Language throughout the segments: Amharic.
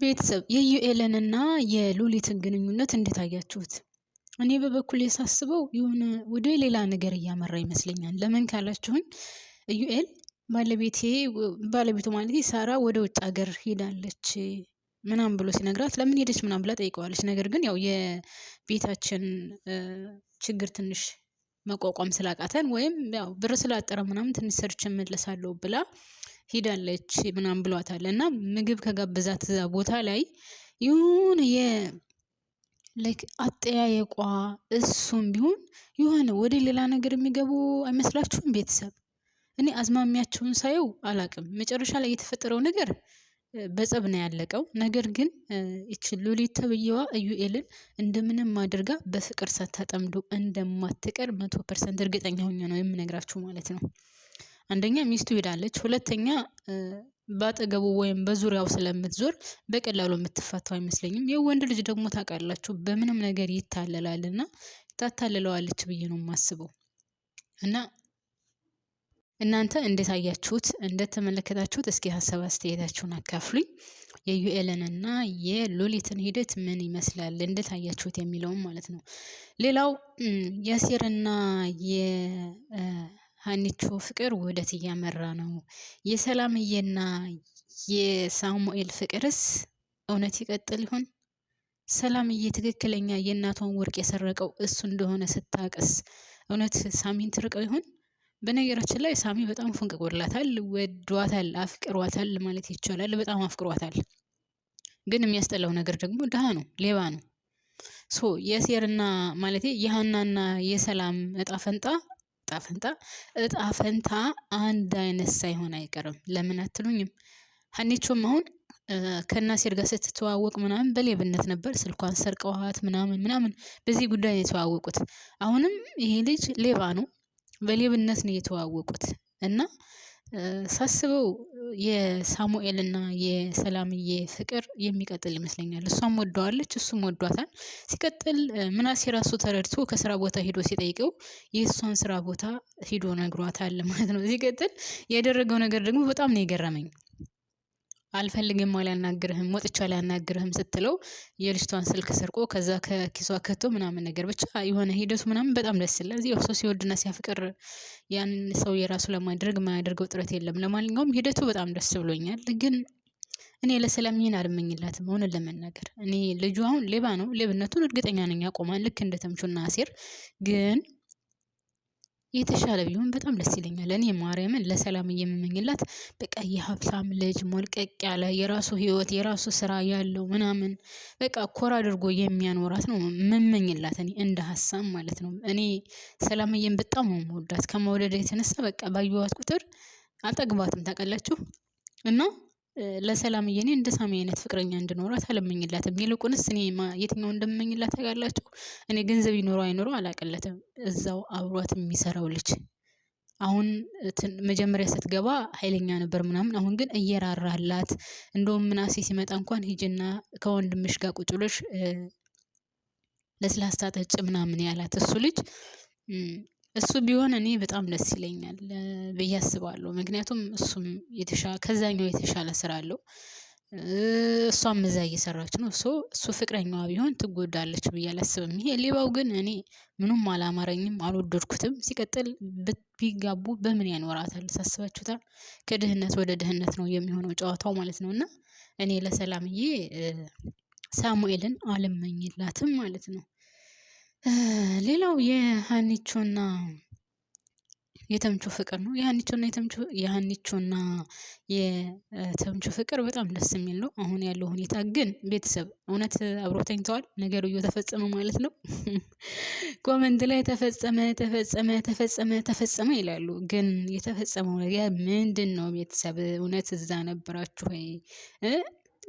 ቤተሰብ የዩኤልንና የሉሊትን ግንኙነት እንዴት አያችሁት? እኔ በበኩሌ ሳስበው የሆነ ወደ ሌላ ነገር እያመራ ይመስለኛል። ለምን ካላችሁኝ ዩኤል ባለቤቱ ማለት ሳራ ወደ ውጭ ሀገር ሄዳለች ምናምን ብሎ ሲነግራት ለምን ሄደች ምናምን ብላ ጠይቀዋለች። ነገር ግን ያው የቤታችን ችግር ትንሽ መቋቋም ስላቃተን ወይም ያው ብር ስላጠረ ምናምን ትንሽ ሰርች እመለሳለሁ ብላ ሄዳለች ምናምን ብሏታል። እና ምግብ ከጋበዛት እዛ ቦታ ላይ ይሁን ላይክ አጠያየቋ እሱም ቢሆን የሆነ ወደ ሌላ ነገር የሚገቡ አይመስላችሁም? ቤተሰብ እኔ አዝማሚያቸውን ሳየው አላቅም። መጨረሻ ላይ የተፈጠረው ነገር በጸብ ነው ያለቀው። ነገር ግን እቺ ሉሊት ተብዬዋ ኢዩኤልን እንደምንም አድርጋ በፍቅር ሳታጠምዶ እንደማትቀር 100% እርግጠኛ ሆኜ ነው የምነግራችሁ ማለት ነው። አንደኛ ሚስቱ ሄዳለች፣ ሁለተኛ ባጠገቡ ወይም በዙሪያው ስለምትዞር በቀላሉ የምትፋታው አይመስለኝም። የወንድ ልጅ ደግሞ ታውቃላችሁ በምንም ነገር ይታለላልና ታታልለዋለች ብዬ ነው የማስበው። እና እናንተ እንዴት አያችሁት? እንደተመለከታችሁት እስኪ ሀሳብ አስተያየታችሁን አካፍሉኝ። የዩኤልንና የሉሊትን ሂደት ምን ይመስላል እንዴት አያችሁት የሚለውም ማለት ነው። ሌላው ያሴርና ሀኒቾ ፍቅር ወዴት እያመራ ነው? የሰላምዬና የሳሙኤል ፍቅርስ እውነት ይቀጥል ይሆን? ሰላምዬ ትክክለኛ የእናቷን ወርቅ የሰረቀው እሱ እንደሆነ ስታቅስ እውነት ሳሚን ትርቀው ይሆን? በነገራችን ላይ ሳሚ በጣም ፈንቅቆላታል፣ ወዷታል፣ አፍቅሯታል ማለት ይቻላል። በጣም አፍቅሯታል። ግን የሚያስጠላው ነገር ደግሞ ድሃ ነው፣ ሌባ ነው። የሴርና ማለት የሀናና የሰላም እጣ ፈንታ አንድ አይነት ሳይሆን አይቀርም። ለምን አትሉኝም? ሀኒቾም አሁን ከናሴር ጋር ስትተዋወቅ ምናምን በሌብነት ነበር፣ ስልኳን ሰርቀዋት ምናምን በዚህ ጉዳይ ነው የተዋወቁት። አሁንም ይሄ ልጅ ሌባ ነው፣ በሌብነት ነው የተዋወቁት። እና ሳስበው የሳሙኤልና የሰላምዬ ፍቅር የሚቀጥል ይመስለኛል። እሷም ወደዋለች፣ እሱም ወዷታል። ሲቀጥል ምናሴ ራሱ ተረድቶ ከስራ ቦታ ሄዶ ሲጠይቀው የእሷን ስራ ቦታ ሄዶ ነግሯታል ማለት ነው። ሲቀጥል ያደረገው ነገር ደግሞ በጣም ነው የገረመኝ። አልፈልግም አላናግርህም ወጥቻ አላናግርህም ስትለው የልጅቷን ስልክ ሰርቆ ከዛ ከኪሷ ከቶ ምናምን ነገር ብቻ የሆነ ሂደቱ ምናምን በጣም ደስ ይላል። እዚህ ሰው ሲወድና ሲያፍቅር ያን ሰው የራሱ ለማድረግ የማያደርገው ጥረት የለም። ለማንኛውም ሂደቱ በጣም ደስ ብሎኛል። ግን እኔ ለሰላም ይሄን አልመኝላትም። ሆነ ለመናገር እኔ ልጁ አሁን ሌባ ነው፣ ሌብነቱን እርግጠኛ ነኝ ያቆማል ልክ እንደ ተምቹና አሴር። ግን የተሻለ ቢሆን በጣም ደስ ይለኛል። እኔ ማርያምን ለሰላም የምመኝላት በቃ የሀብታም ልጅ ሞልቀቅ ያለ የራሱ ህይወት የራሱ ስራ ያለው ምናምን በቃ ኮራ አድርጎ የሚያኖራት ነው የምመኝላት እኔ እንደ ሀሳብ ማለት ነው። እኔ ሰላምዬን በጣም ነው የምወዳት። ከመውደድ የተነሳ በቃ ባየኋት ቁጥር አልጠግባትም ታውቃላችሁ። እና ለሰላምዬ እኔ እንደ ሳሚ አይነት ፍቅረኛ እንድኖራት አልመኝላትም። ይልቁንስ እኔ የትኛው እንደምመኝላት ታውቃላችሁ? እኔ ገንዘብ ይኖረው አይኖረው አላቀለትም፣ እዛው አብሯት የሚሰራው ልጅ አሁን መጀመሪያ ስትገባ ኃይለኛ ነበር ምናምን፣ አሁን ግን እየራራላት እንደውም ምናሴ ሲመጣ እንኳን ሂጅና ከወንድምሽ ጋር ቁጭ ብለሽ ለስላሳ ጠጭ ምናምን ያላት እሱ ልጅ እሱ ቢሆን እኔ በጣም ደስ ይለኛል ብዬ አስባለሁ። ምክንያቱም እሱም ከዛኛው የተሻለ ስራ አለው፣ እሷም እዛ እየሰራች ነው። እሱ ፍቅረኛዋ ቢሆን ትጎዳለች ብዬ አላስብም። ይሄ ሌባው ግን እኔ ምንም አላማረኝም፣ አልወደድኩትም። ሲቀጥል ቢጋቡ በምን ያኖራታል ሳስባችሁታል? ከድህነት ወደ ድህነት ነው የሚሆነው ጨዋታው ማለት ነው። እና እኔ ለሰላምዬ ሳሙኤልን አልመኝላትም ማለት ነው። ሌላው የሀኒቾና የተምቹ ፍቅር ነው። የሀኒቾና የተምቹ ፍቅር በጣም ደስ የሚል ነው። አሁን ያለው ሁኔታ ግን ቤተሰብ እውነት አብሮ ተኝተዋል ነገሩ እየተፈጸመ ማለት ነው። ኮመንት ላይ ተፈጸመ ይላሉ። ግን የተፈጸመው ነገር ምንድን ነው? ቤተሰብ እውነት እዛ ነበራችሁ ወይ?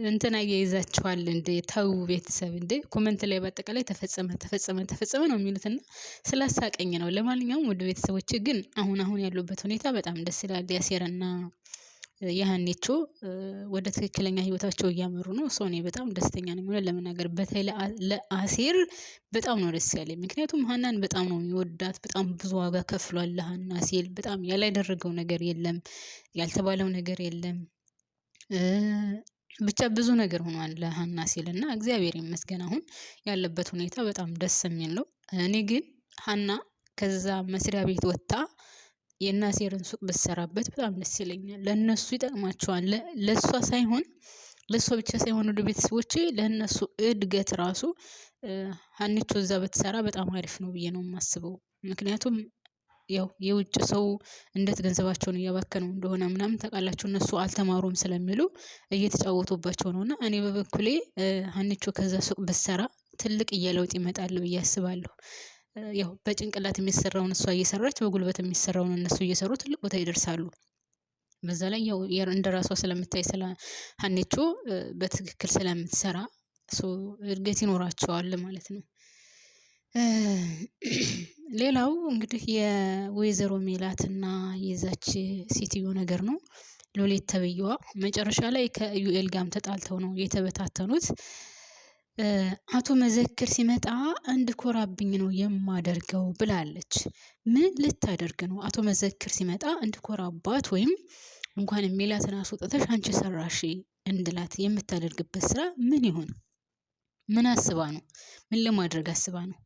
እንትን አያይዛችኋል እንዴ? ተው ቤተሰብ እንዴ! ኮመንት ላይ በአጠቃላይ ተፈጸመ ነው የሚሉትና ስላሳቀኝ ነው። ለማንኛውም ወደ ቤተሰቦች ግን አሁን ያሉበት ሁኔታ በጣም ደስ ይላል። ያሴርና የሀኒቾ ወደ ትክክለኛ ህይወታቸው እያመሩ ነው። እኔ በጣም ደስተኛ ነኝ ሆነ ለመናገር። በተለይ ለአሴር በጣም ነው ደስ ያለኝ። ምክንያቱም ሀናን በጣም ነው የሚወዳት። በጣም ብዙ ዋጋ ከፍሏል ለሀና ሲል። በጣም ያላደረገው ነገር የለም፣ ያልተባለው ነገር የለም። ብቻ ብዙ ነገር ሆኗል ለሀና ሲልና እግዚአብሔር ይመስገን አሁን ያለበት ሁኔታ በጣም ደስ የሚል ነው። እኔ ግን ሀና ከዛ መስሪያ ቤት ወጥታ የናሴርን ሱቅ ብትሰራበት በጣም ደስ ይለኛል። ለነሱ ይጠቅማቸዋል። ለሷ ሳይሆን ለሷ ብቻ ሳይሆን ወደ ቤተሰቦቼ ለነሱ እድገት ራሱ ሀኒቾ እዛ ብትሰራ በጣም አሪፍ ነው ብዬ ነው የማስበው። ምክንያቱም ያው የውጭ ሰው እንዴት ገንዘባቸውን እያባከኑ እንደሆነ ምናምን ታውቃላችሁ። እነሱ አልተማሩም ስለሚሉ እየተጫወቱባቸው ነውና እኔ በበኩሌ ሀኒቾ ከዛ ሱቅ ብትሰራ ትልቅ ለውጥ ይመጣል ብዬ አስባለሁ። ያው በጭንቅላት የሚሰራውን እሷ እየሰራች በጉልበት የሚሰራውን እነሱ እየሰሩ ትልቅ ቦታ ይደርሳሉ። በዛ ላይ ያው እንደራሷ ስለምታይ ስለ ሀኒቾ በትክክል ስለምትሰራ እድገት ይኖራቸዋል ማለት ነው። ሌላው እንግዲህ የወይዘሮ ሜላትና የዛች ሴትዮ ነገር ነው። ሎሌት ተብዬዋ መጨረሻ ላይ ከኢዩኤል ጋርም ተጣልተው ነው የተበታተኑት። አቶ መዘክር ሲመጣ እንድኮራብኝ ነው የማደርገው ብላለች። ምን ልታደርግ ነው? አቶ መዘክር ሲመጣ እንድኮራባት ወይም እንኳን ሜላትን አስወጥተሽ አንቺ ሰራሽ እንድላት የምታደርግበት ስራ ምን ይሆን? ምን አስባ ነው? ምን ለማድረግ አስባ ነው?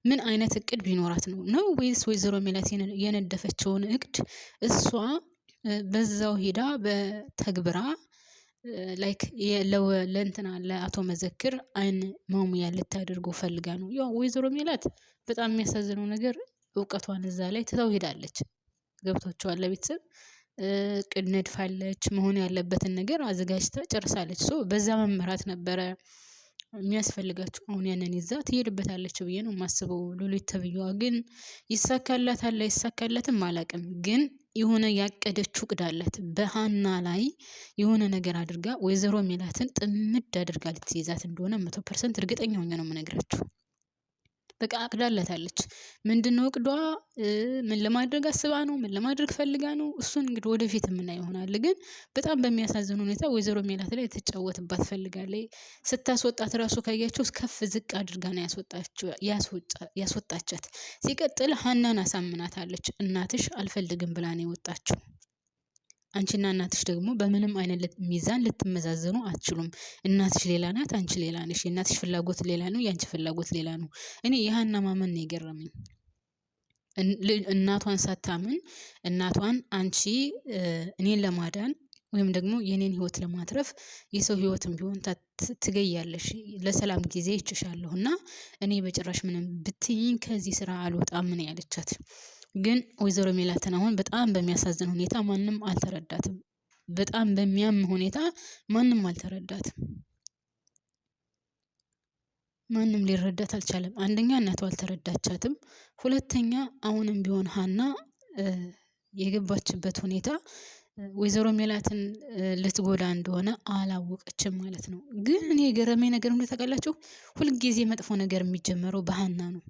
ምን አይነት እቅድ ቢኖራት ነው ወይስ ወይዘሮ ሜላት የነደፈችውን እቅድ እሷ በዛው ሄዳ በተግብራ ላይክ ለእንትና ለአቶ መዘክር አይን መሙያ ልታደርገው ፈልጋ ነው? ያው ወይዘሮ ሜላት በጣም የሚያሳዝነው ነገር እውቀቷን እዛ ላይ ትተው ሄዳለች። ገብቷቸዋል። ለቤተሰብ እቅድ ነድፋለች። መሆን ያለበትን ነገር አዘጋጅታ ጨርሳለች። በዛ መመራት ነበረ የሚያስፈልጋቸው። አሁን ያንን ይዛ ትሄድበታለች ብዬ ነው የማስበው። ሉሊት ተብዬዋ ግን ይሳካላታል አይሳካላትም አላውቅም። ግን የሆነ ያቀደችው እቅድ አላት። በሀና ላይ የሆነ ነገር አድርጋ ወይዘሮ ሜላትን ጥምድ አድርጋ ልትይዛት እንደሆነ 100% እርግጠኛ ሆኜ ነው የምነግራችሁ። በቃ አቅዳላታለች። ምንድነው እቅዷ? ምን ለማድረግ አስባ ነው? ምን ለማድረግ ፈልጋ ነው? እሱን እንግዲህ ወደፊት የምናየው ይሆናል። ግን በጣም በሚያሳዝን ሁኔታ ወይዘሮ ሜላት ላይ ትጫወትባት ፈልጋለች። ስታስወጣት ራሱ ካያቸው ከፍ ዝቅ አድርጋ ነው ያስወጣቻት። ሲቀጥል ሀናን አሳምናታለች። እናትሽ አልፈልግም ብላ ነው የወጣችው። አንቺና እናትሽ ደግሞ በምንም አይነት ሚዛን ልትመዛዘኑ አትችሉም። እናትሽ ሌላ ናት፣ አንቺ ሌላ ነሽ። የእናትሽ ፍላጎት ሌላ ነው፣ የአንቺ ፍላጎት ሌላ ነው። እኔ የሀና ማመን ነው የገረመኝ። እናቷን ሳታምን እናቷን አንቺ እኔን ለማዳን ወይም ደግሞ የኔን ህይወት ለማትረፍ የሰው ህይወትም ቢሆን ትገያለሽ፣ ለሰላም ጊዜ ይችሻለሁ እና እኔ በጭራሽ ምንም ብትይኝ ከዚህ ስራ አልወጣም ምን ያለቻት። ግን ወይዘሮ ሜላትን አሁን በጣም በሚያሳዝን ሁኔታ ማንም አልተረዳትም። በጣም በሚያም ሁኔታ ማንም አልተረዳትም። ማንም ሊረዳት አልቻለም። አንደኛ እናቷ አልተረዳቻትም። ሁለተኛ አሁንም ቢሆን ሀና የገባችበት ሁኔታ ወይዘሮ ሜላትን ልትጎዳ እንደሆነ አላወቀችም ማለት ነው። ግን እኔ የገረመኝ ነገር ምን ታውቃላችሁ? ሁልጊዜ መጥፎ ነገር የሚጀመረው በሀና ነው።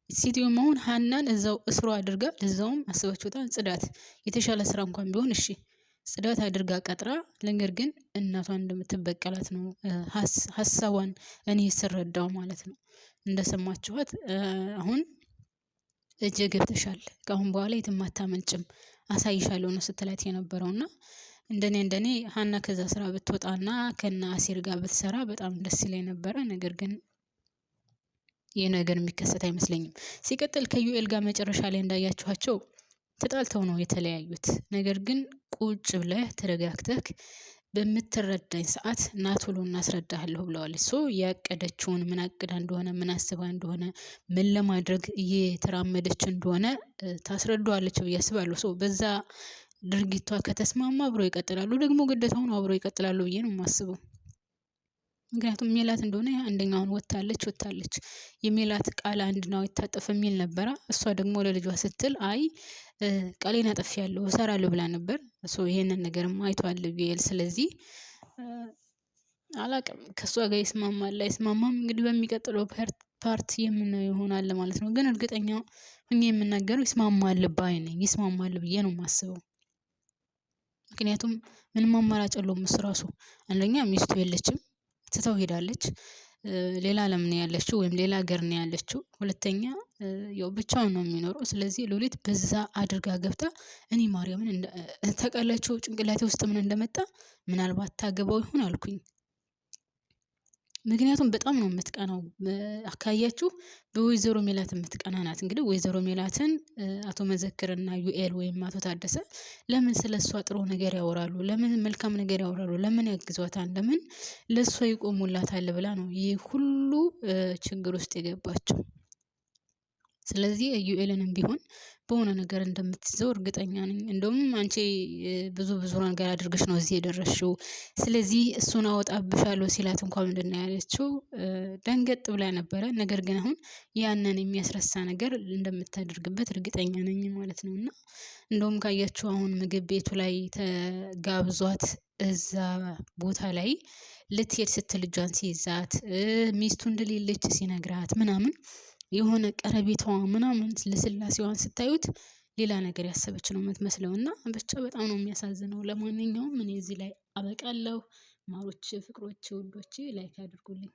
ሴትዮም አሁን ሀናን እዛው እስሮ አድርጋ ለዛውም አስባችሁታል። ጽዳት የተሻለ ስራ እንኳን ቢሆን እሺ ጽዳት አድርጋ ቀጥራ፣ ነገር ግን እናቷን እንደምትበቀላት ነው ሀሳቧን እኔ ስረዳው ማለት ነው። እንደሰማችኋት አሁን እጄ ገብተሻል፣ ከአሁን በኋላ የትም አታመልጭም፣ አሳይሻለሁ ነው ስትላት የነበረውና እንደኔ ሀና ከዛ ስራ ብትወጣና ከነ አሴር ጋር ብትሰራ በጣም ደስ ይለኝ ነበረ። ነገር ግን ይህ ነገር የሚከሰት አይመስለኝም። ሲቀጥል ከዩኤል ጋር መጨረሻ ላይ እንዳያችኋቸው ተጣልተው ነው የተለያዩት። ነገር ግን ቁጭ ብለህ ተረጋግተህ በምትረዳኝ ሰዓት ና ቶሎ እናስረዳሃለሁ ብለዋለች። ያቀደችውን ምን አቅዳ እንደሆነ ምን አስባ እንደሆነ ምን ለማድረግ እየተራመደች እንደሆነ ታስረዳዋለች ብዬ አስባለሁ። በዛ ድርጊቷ ከተስማማ አብረው ይቀጥላሉ፣ ደግሞ ግዴታውን አብረው ይቀጥላሉ ብዬ ነው የማስበው። ምክንያቱም ሜላት እንደሆነ አንደኛውን ወታለች የሜላት ቃል አንድ ነው ይታጠፍ የሚል ነበረ። እሷ ደግሞ ለልጇ ስትል አይ ቃሌን አጥፌያለሁ እሰራለሁ ብላ ነበር። ይሄንን ነገርም አይቷል ዩኤል። ስለዚህ አላቅም ከሷ ጋር ይስማማል አይስማማም፣ እንግዲህ በሚቀጥለው ፓርት የምናየው ይሆናል ማለት ነው። ግን እርግጠኛ ሆኜ የምናገረው ይስማማል ባይ ነኝ። ይስማማል ብዬ ነው የማስበው። ምክንያቱም ምንም አማራጭ የለውም። እሱ ራሱ አንደኛ ሚስቱ የለችም፣ ትተው ሄዳለች። ሌላ ዓለም ነው ያለችው ወይም ሌላ ሀገር ነው ያለችው። ሁለተኛ ያው ብቻውን ነው የሚኖረው። ስለዚህ ሉሊት በዛ አድርጋ ገብታ እኔ ማርያምን ታውቃላችሁ ጭንቅላቴ ውስጥ ምን እንደመጣ ምናልባት ታገባው ይሆን አልኩኝ። ምክንያቱም በጣም ነው የምትቀናው። ካያችሁ በወይዘሮ ሜላት የምትቀና ናት። እንግዲህ ወይዘሮ ሜላትን አቶ መዘክርና ዩኤል ወይም አቶ ታደሰ ለምን ስለሷ ጥሩ ነገር ያወራሉ? ለምን መልካም ነገር ያወራሉ? ለምን ያግዟታል? ለምን ለሷ ይቆሙላታል ብላ ነው ይህ ሁሉ ችግር ውስጥ የገባችው። ስለዚህ ዩኤልንም ቢሆን በሆነ ነገር እንደምትይዘው እርግጠኛ ነኝ። እንደውም አንቺ ብዙ ነገር አድርገሽ ነው እዚህ የደረስሽው፣ ስለዚህ እሱን አወጣብሻለሁ ሲላት እንኳን ምንድን ነው ያለችው? ደንገጥ ብላ ነበረ። ነገር ግን አሁን ያንን የሚያስረሳ ነገር እንደምታደርግበት እርግጠኛ ነኝ ማለት ነው። እና እንደውም ካያችሁ አሁን ምግብ ቤቱ ላይ ተጋብዟት እዛ ቦታ ላይ ልትሄድ ስትል እጇን ሲይዛት ሚስቱ እንደሌለች ሲነግራት ምናምን የሆነ ቀረቤታዋ ምናምን ልስላሴዋን ስታዩት ሌላ ነገር ያሰበች ነው የምትመስለው። እና ብቻ በጣም ነው የሚያሳዝነው። ለማንኛውም እኔ እዚህ ላይ አበቃለሁ። ማሮች፣ ፍቅሮች፣ ውዶቼ ላይክ አድርጉልኝ።